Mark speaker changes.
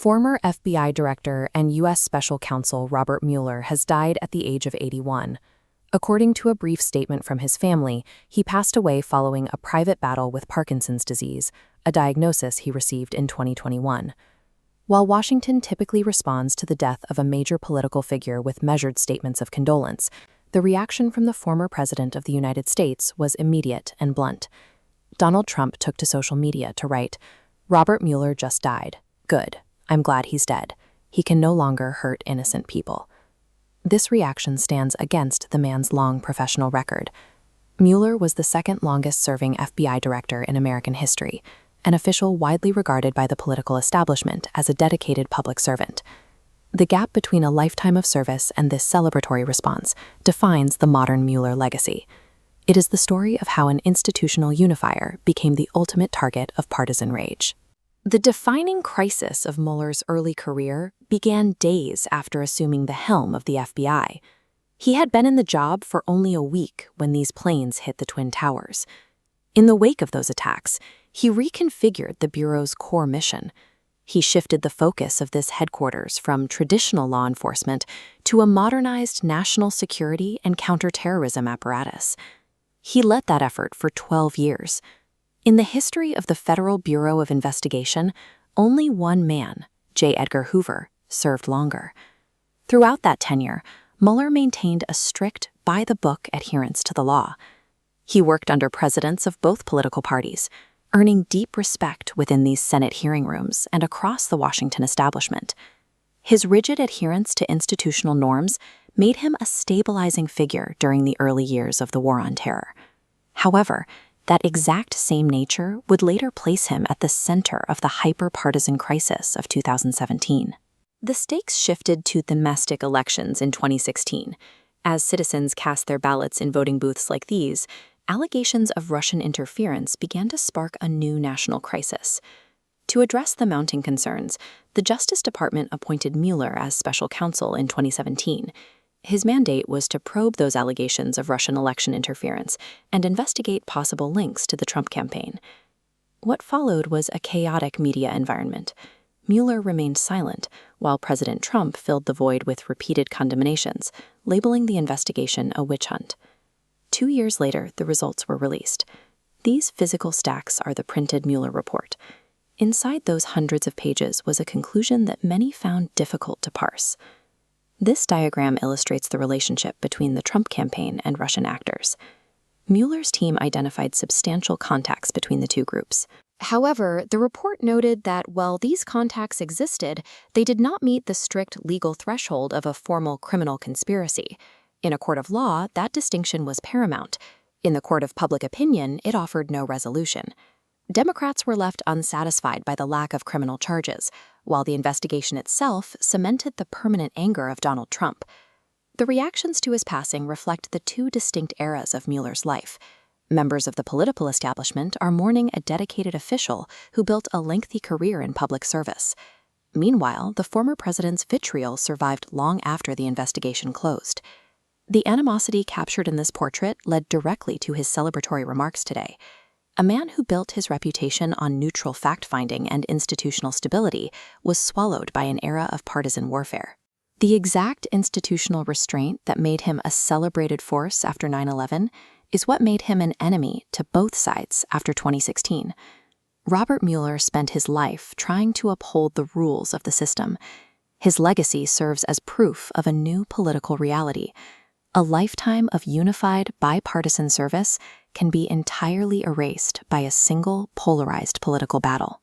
Speaker 1: Former FBI Director and U.S. Special Counsel Robert Mueller has died at the age of 81. According to a brief statement from his family, he passed away following a private battle with Parkinson's disease, a diagnosis he received in 2021. While Washington typically responds to the death of a major political figure with measured statements of condolence, the reaction from the former President of the United States was immediate and blunt. Donald Trump took to social media to write, "Robert Mueller just died. Good. I'm glad he's dead. He can no longer hurt innocent people." This reaction stands against the man's long professional record. Mueller was the second longest-serving FBI director in American history, an official widely regarded by the political establishment as a dedicated public servant. The gap between a lifetime of service and this celebratory response defines the modern Mueller legacy. It is the story of how an institutional unifier became the ultimate target of partisan rage. The defining crisis of Mueller's early career began days after assuming the helm of the FBI. He had been in the job for only a week when these planes hit the Twin Towers. In the wake of those attacks, he reconfigured the Bureau's core mission. He shifted the focus of this headquarters from traditional law enforcement to a modernized national security and counterterrorism apparatus. He led that effort for 12 years. In the history of the Federal Bureau of Investigation, only one man, J. Edgar Hoover, served longer. Throughout that tenure, Mueller maintained a strict, by-the-book adherence to the law. He worked under presidents of both political parties, earning deep respect within these Senate hearing rooms and across the Washington establishment. His rigid adherence to institutional norms made him a stabilizing figure during the early years of the War on Terror. However, that exact same nature would later place him at the center of the hyper-partisan crisis of 2017. The stakes shifted to domestic elections in 2016. As citizens cast their ballots in voting booths like these, allegations of Russian interference began to spark a new national crisis. To address the mounting concerns, the Justice Department appointed Mueller as special counsel in 2017. His mandate was to probe those allegations of Russian election interference and investigate possible links to the Trump campaign. What followed was a chaotic media environment. Mueller remained silent, while President Trump filled the void with repeated condemnations, labeling the investigation a witch hunt. 2 years later, the results were released. These physical stacks are the printed Mueller report. Inside those hundreds of pages was a conclusion that many found difficult to parse. This diagram illustrates the relationship between the Trump campaign and Russian actors. Mueller's team identified substantial contacts between the two groups. However, the report noted that while these contacts existed, they did not meet the strict legal threshold of a formal criminal conspiracy. In a court of law, that distinction was paramount. In the court of public opinion, it offered no resolution. Democrats were left unsatisfied by the lack of criminal charges, while the investigation itself cemented the permanent anger of Donald Trump. The reactions to his passing reflect the two distinct eras of Mueller's life. Members of the political establishment are mourning a dedicated official who built a lengthy career in public service. Meanwhile, the former president's vitriol survived long after the investigation closed. The animosity captured in this portrait led directly to his celebratory remarks today. A man who built his reputation on neutral fact-finding and institutional stability was swallowed by an era of partisan warfare. The exact institutional restraint that made him a celebrated force after 9/11 is what made him an enemy to both sides after 2016. Robert Mueller spent his life trying to uphold the rules of the system. His legacy serves as proof of a new political reality. A lifetime of unified, bipartisan service can be entirely erased by a single polarized political battle.